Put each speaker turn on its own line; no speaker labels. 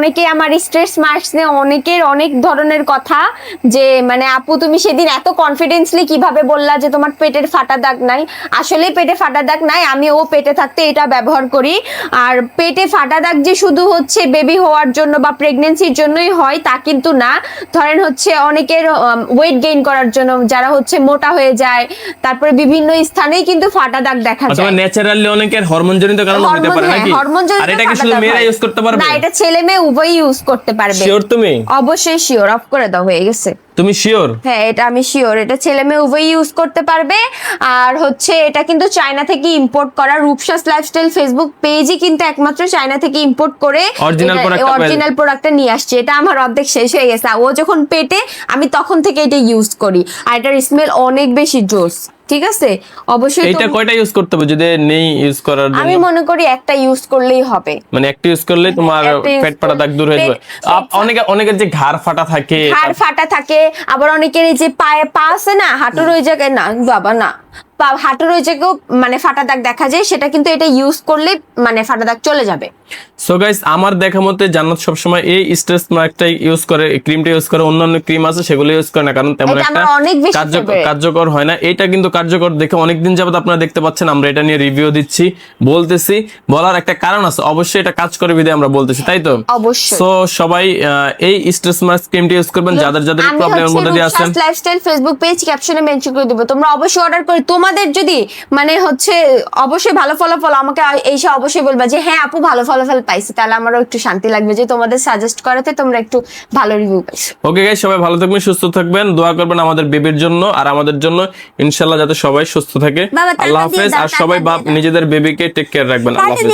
অনেকে আমার stress marks নিয়ে অনেকের অনেক ধরনের কথা, যে মানে আপু তুমি সেদিন এত কনফিডেন্সলি কিভাবে বললা যে তোমার পেটের ফাটা দাগ নাই। আসলে পেটে ফাটা দাগ নাই, আমি ও পেটে থাকতে এটা ব্যবহার করি। আর পেটে ফাটা দাগ যে শুধু হচ্ছে বেবি হওয়ার জন্য বা প্রেগনেন্সির জন্যই হয় তা কিন্তু না। ধরেন হচ্ছে অনেকের ওয়েট গেইন করার জন্য, যারা হচ্ছে মোটা হয়ে যায়, তারপরে বিভিন্ন স্থানেই কিন্তু ফাটা দাগ দেখা যায়।
অথবা ন্যাচারালি অনেকের হরমোনজনিত কারণে হতে পারে নাকি? আর এটা কি শুধু মেয়েরা ইউজ করতে পারবে?
না, এটা ছেলে মেয়ে উভয়ই ইউজ করতে পারবে।
শিওর তুমি?
অবশ্যই শিওর, অফ করে দাও, হয়ে গেছে।
তুমি শিওর?
হ্যাঁ, এটা আমি শিওর, এটা ছেলে মেয়ে উভয়ই ইউজ করতে পারবে। আর হচ্ছে এটা কিন্তু চায়না থেকে ইম্পোর্ট করা। রূপসাস লাইফস্টাইল ফেসবুক পেজই কিন্তু একমাত্র চায়না থেকে ইম্পোর্ট করে অরিজিনাল প্রোডাক্টটা নিয়ে আসছে। এটা আমার অর্ধেক শেষ হয়ে গেছে। ও যখন পেটে, আমি তখন থেকে এটা ইউজ করি, আর এটার স্মেল অনেক বেশি জোস। ঠিক আছে, অবশ্যই।
এটা কয়টা ইউজ করতে হবে যদি নেই ইউজ করার জন্য?
আমি মনে করি একটা ইউজ করলেই হবে।
মানে একটা ইউজ করলে তোমার পেট ফাটা দাগ দূর হয়ে যাবে। অনেকের যে ঘাড় ফাটা থাকে,
আবার অনেকের এই যে পায়ে পা আছে না, হাঁটুর ওই জায়গায়, না বাবা না, হাঁটুর ওই জায়গায় মানে ফাটা দাগ দেখা যায়, সেটা কিন্তু এটা ইউজ করলে মানে ফাটা দাগ চলে যাবে।
সো গাইস, আমার দেখা মতে জান্নাত সবসময় এই স্ট্রেস মার্কটাই ইউজ করে, ক্রিমটা ইউজ করে। অন্যান্য ক্রিম আছে সেগুলো ইউজ করে না, কারণ তেমন একটা কার্যকর হয় না। এটা কিন্তু কার্যকর দেখে অনেকদিন যাবত আপনারা দেখতে পাচ্ছেন আমরা এটা নিয়ে রিভিউ দিচ্ছি, বলতেছি। বলার একটা কারণ আছে, অবশ্যই এটা কাজ করে বিধায় আমরা বলতেছি, তাই তো?
অবশ্যই।
সো সবাই এই স্ট্রেস মার্ক ক্রিমটা ইউজ করবেন যাদের প্রবলেমের মধ্যে দিয়ে আছেন।
রূপসাস লাইফস্টাইল ফেসবুক পেজ ক্যাপশনে মেনশন করে দিব, তোমরা অবশ্যই অর্ডার করে। তোমাদের যদি মানে হচ্ছে অবশ্যই ভালো ফলাফল, আমাকে এইসব অবশ্যই বলবা যে হ্যাঁ আপু ভালো ফলাফল পাইছি, তাহলে আমারও একটু শান্তি লাগবে যে তোমাদের সাজেস্ট করাতে তোমরা একটু ভালো রিভিউ পাইছো।
ওকে গাইস, সবাই ভালো থাকবেন, সুস্থ থাকবেন, দোয়া করবেন আমাদের বেবির জন্য আর আমাদের জন্য, ইনশাআল্লাহ যাতে সবাই সুস্থ থাকে। আল্লাহ হাফেজ। আর সবাই নিজেদের বেবিকে টেক কেয়ার রাখবেন। আল্লাহ হাফেজ।